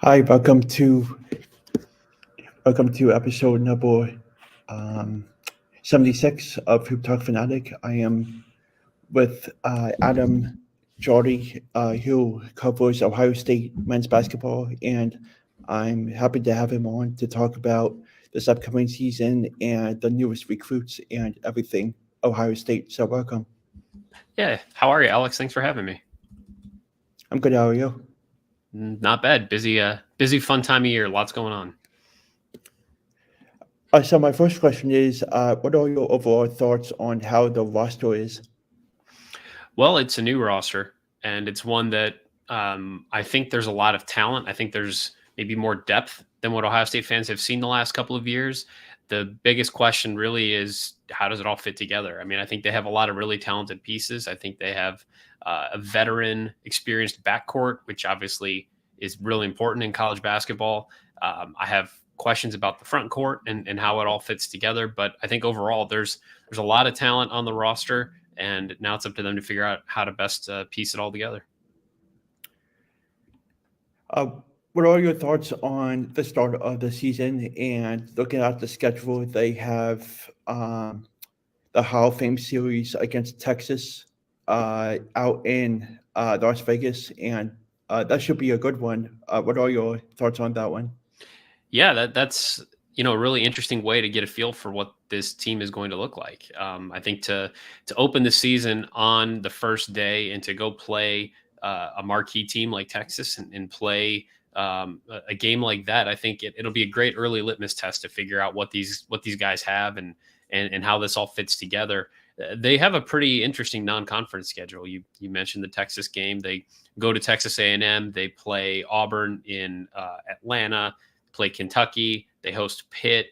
Hi, welcome to episode number um, 76 of Hoop Talk Fanatic. I am with Adam Jardy, who covers Ohio State men's basketball, and I'm happy to have him on to talk about this upcoming season and the newest recruits and everything Ohio State. So welcome. Yeah, how are you, Alex? Thanks for having me. I'm good. How are you? Not bad. Busy, fun time of year. Lots going on. So my first question is, what are your overall thoughts on how the roster is? Well, it's a new roster, and it's one that I think there's a lot of talent. I think there's maybe more depth than what Ohio State fans have seen the last couple of years. The biggest question really is how does it all fit together? I mean, I think they have a lot of really talented pieces. I think they have a veteran, experienced backcourt, which obviously is really important in college basketball. I have questions about the front court and how it all fits together, but I think overall there's a lot of talent on the roster, and now it's up to them to figure out how to best piece it all together. Uh, what are your thoughts on the start of the season and looking at the schedule? They have the Hall of Fame series against Texas out in Las Vegas, and that should be a good one. What are your thoughts on that one? Yeah, that's a really interesting way to get a feel for what this team is going to look like. I think to open the season on the first day and to go play a marquee team like Texas and play a game like that, I think it'll be a great early litmus test to figure out what these guys have and how this all fits together. They have a pretty interesting non-conference schedule. You mentioned the Texas game. They go to Texas A&M. They play Auburn in Atlanta. Play Kentucky. They host Pitt.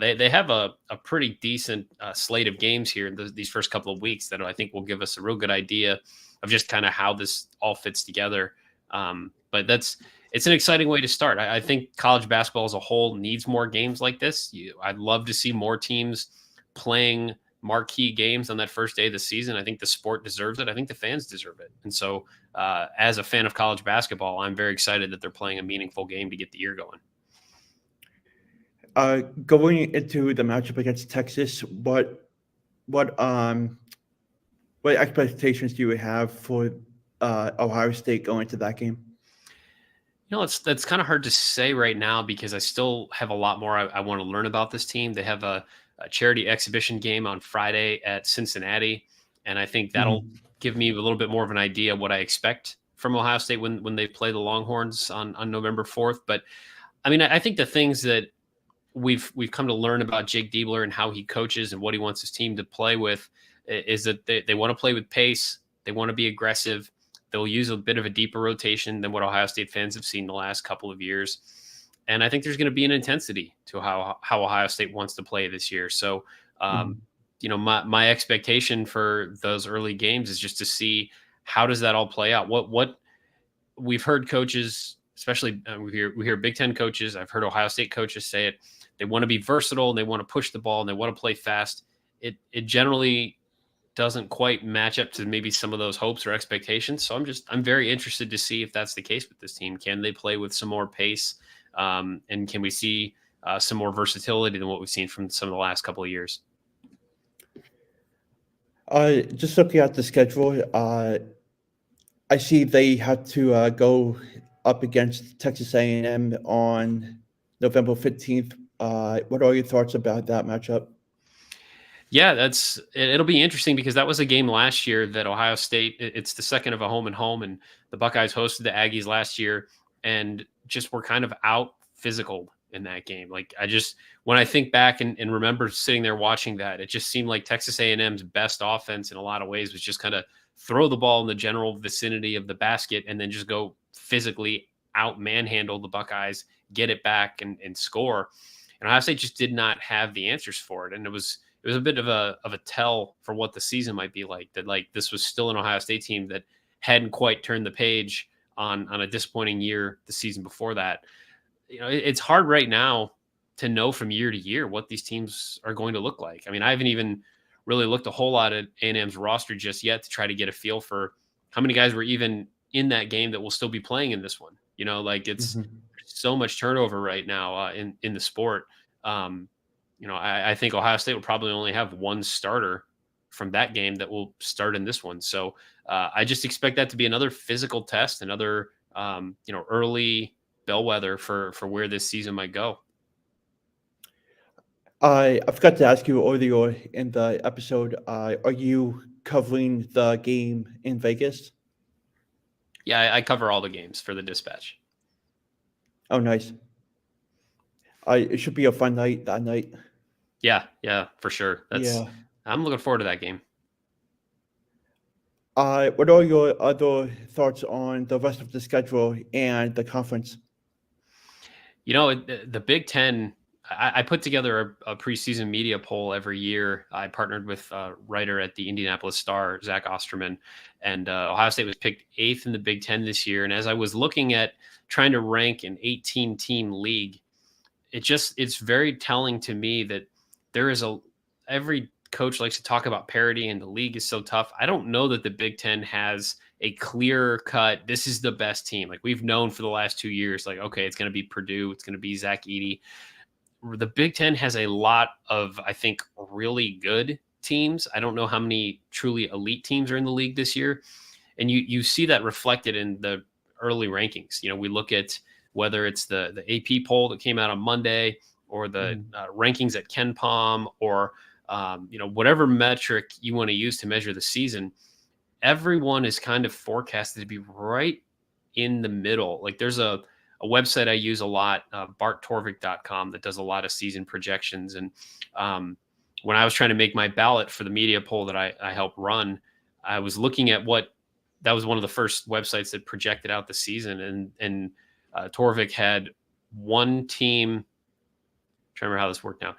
They have a pretty decent slate of games here in these first couple of weeks that I think will give us a real good idea of just kind of how this all fits together. But it's an exciting way to start. I think college basketball as a whole needs more games like this. I'd love to see more teams playing marquee games on that first day of the season. I think the sport deserves it. I think the fans deserve it. And so as a fan of college basketball, I'm very excited that they're playing a meaningful game to get the year going. Going into the matchup against Texas, what what expectations do you have for Ohio State going into that game? That's kind of hard to say right now because I still have a lot more I want to learn about this team. They have a charity exhibition game on Friday at Cincinnati, and I think that'll give me a little bit more of an idea of what I expect from Ohio State when they play the Longhorns on November 4th. But I mean, I think the things that we've come to learn about Jake Diebler and how he coaches and what he wants his team to play with is that they want to play with pace. They want to be aggressive. They'll use a bit of a deeper rotation than what Ohio State fans have seen the last couple of years. And I think there's going to be an intensity to how Ohio State wants to play this year. So, my expectation for those early games is just to see how does that all play out. What we've heard coaches, especially we hear Big Ten coaches. I've heard Ohio State coaches say it. They want to be versatile and they want to push the ball and they want to play fast. It generally doesn't quite match up to maybe some of those hopes or expectations. So I'm very interested to see if that's the case with this team. Can they play with some more pace? And can we see some more versatility than what we've seen from some of the last couple of years? Just looking at the schedule, I see they had to go up against Texas A&M on November 15th. What are your thoughts about that matchup? Yeah, it'll be interesting because that was a game last year that Ohio State, it's the second of a home and home, and the Buckeyes hosted the Aggies last year and just were kind of out physical in that game. Like when I think back and remember sitting there watching that, it just seemed like Texas A&M's best offense in a lot of ways was just kind of throw the ball in the general vicinity of the basket and then just go physically out manhandle the Buckeyes, get it back and score. And Ohio State just did not have the answers for it. And it was a bit of a tell for what the season might be like, that like this was still an Ohio State team that hadn't quite turned the page on a disappointing year the season before that. It's hard right now to know from year to year what these teams are going to look like. I mean, I haven't even really looked a whole lot at A&M's roster just yet to try to get a feel for how many guys were even in that game that will still be playing in this one. It's so much turnover right now in the sport. I think Ohio State will probably only have one starter from that game that will start in this one. So I just expect that to be another physical test, another early bellwether for where this season might go. I forgot to ask you earlier in the episode, are you covering the game in Vegas? Yeah, I cover all the games for the Dispatch. Oh, nice. It should be a fun night that night. Yeah, for sure. I'm looking forward to that game. What are your other thoughts on the rest of the schedule and the conference? The Big Ten, I put together a preseason media poll every year. I partnered with a writer at the Indianapolis Star, Zach Osterman, and Ohio State was picked 8th in the Big Ten this year. And as I was looking at trying to rank an 18-team league, it's very telling to me that there is every coach likes to talk about parity and the league is so tough. I don't know that the Big Ten has a clear cut, this is the best team. Like we've known for the last 2 years, like, okay, it's going to be Purdue, it's going to be Zach Edey. The Big Ten has a lot of, I think, really good teams. I don't know how many truly elite teams are in the league this year. And you see that reflected in the early rankings. We look at whether it's the AP poll that came out on Monday or the rankings at KenPom or, whatever metric you want to use to measure the season. Everyone is kind of forecasted to be right in the middle. Like there's a website I use a lot, barttorvik.com, that does a lot of season projections. And when I was trying to make my ballot for the media poll that I helped run, I was looking at that was one of the first websites that projected out the season. And Torvik had one team. I'm trying to remember how this worked now.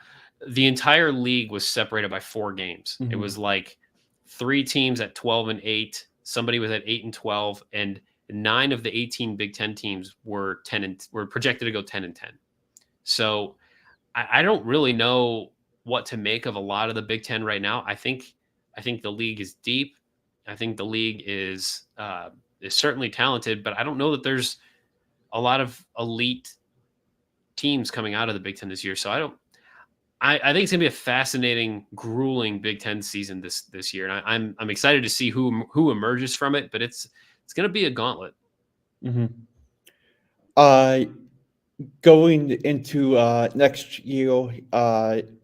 The entire league was separated by 4 games. It was like 3 teams at 12-8. Somebody was at 8-12, and 9 of the 18 Big Ten teams were projected to go 10-10. So I don't really know what to make of a lot of the Big Ten right now. I think the league is deep. I think the league is certainly talented, but I don't know that there's a lot of elite teams coming out of the Big Ten this year. So I think it's gonna be a fascinating, grueling Big Ten season this year, and I'm excited to see who emerges from it. But it's gonna be a gauntlet. Going into next year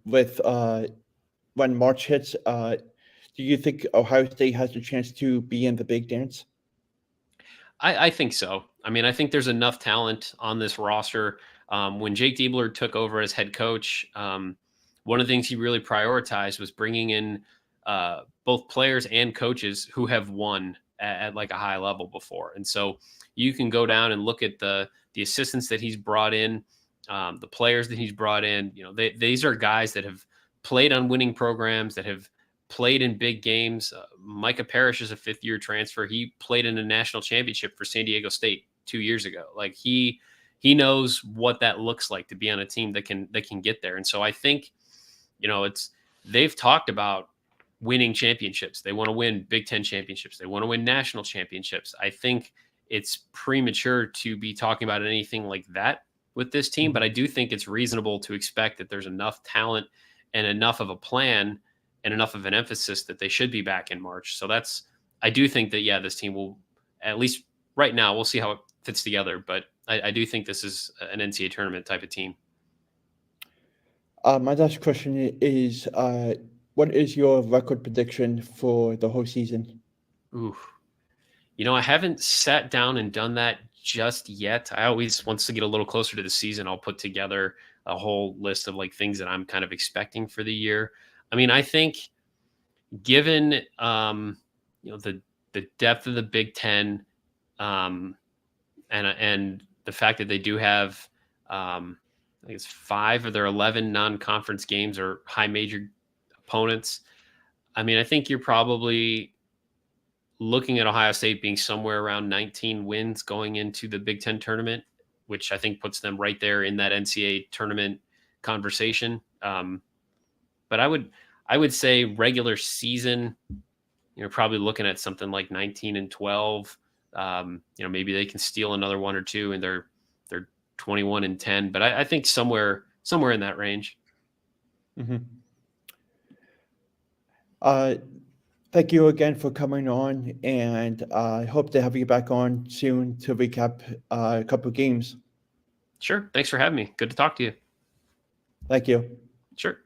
with when March hits, do you think Ohio State has a chance to be in the big dance? I think so. I mean, I think there's enough talent on this roster. When Jake Diebler took over as head coach, one of the things he really prioritized was bringing in both players and coaches who have won at like a high level before. And so you can go down and look at the assistants that he's brought in, the players that he's brought in. These are guys that have played on winning programs, that have played in big games. Micah Parrish is a 5th-year transfer. He played in a national championship for San Diego State 2 years ago. Like he knows what that looks like to be on a team that can get there. And so I think, they've talked about winning championships. They want to win Big Ten championships. They want to win national championships. I think it's premature to be talking about anything like that with this team, but I do think it's reasonable to expect that there's enough talent and enough of a plan and enough of an emphasis that they should be back in March. So I do think that, this team will, at least right now, we'll see how it fits together, but I do think this is an NCAA tournament type of team. My last question is, what is your record prediction for the whole season? Ooh, I haven't sat down and done that just yet. I always, once to get a little closer to the season, I'll put together a whole list of like things that I'm kind of expecting for the year. I mean, I think given, the depth of the Big Ten, and the fact that they do have, I think it's 5 of their 11 non-conference games are high major opponents. I mean, I think you're probably looking at Ohio State being somewhere around 19 wins going into the Big Ten tournament, which I think puts them right there in that NCAA tournament conversation. But I would say regular season, you're probably looking at something like 19-12. Maybe they can steal another 1 or 2, and they're 21-10, but I think somewhere in that range. Mm-hmm. Thank you again for coming on, and I hope to have you back on soon to recap a couple of games. Sure. Thanks for having me. Good to talk to you. Thank you. Sure.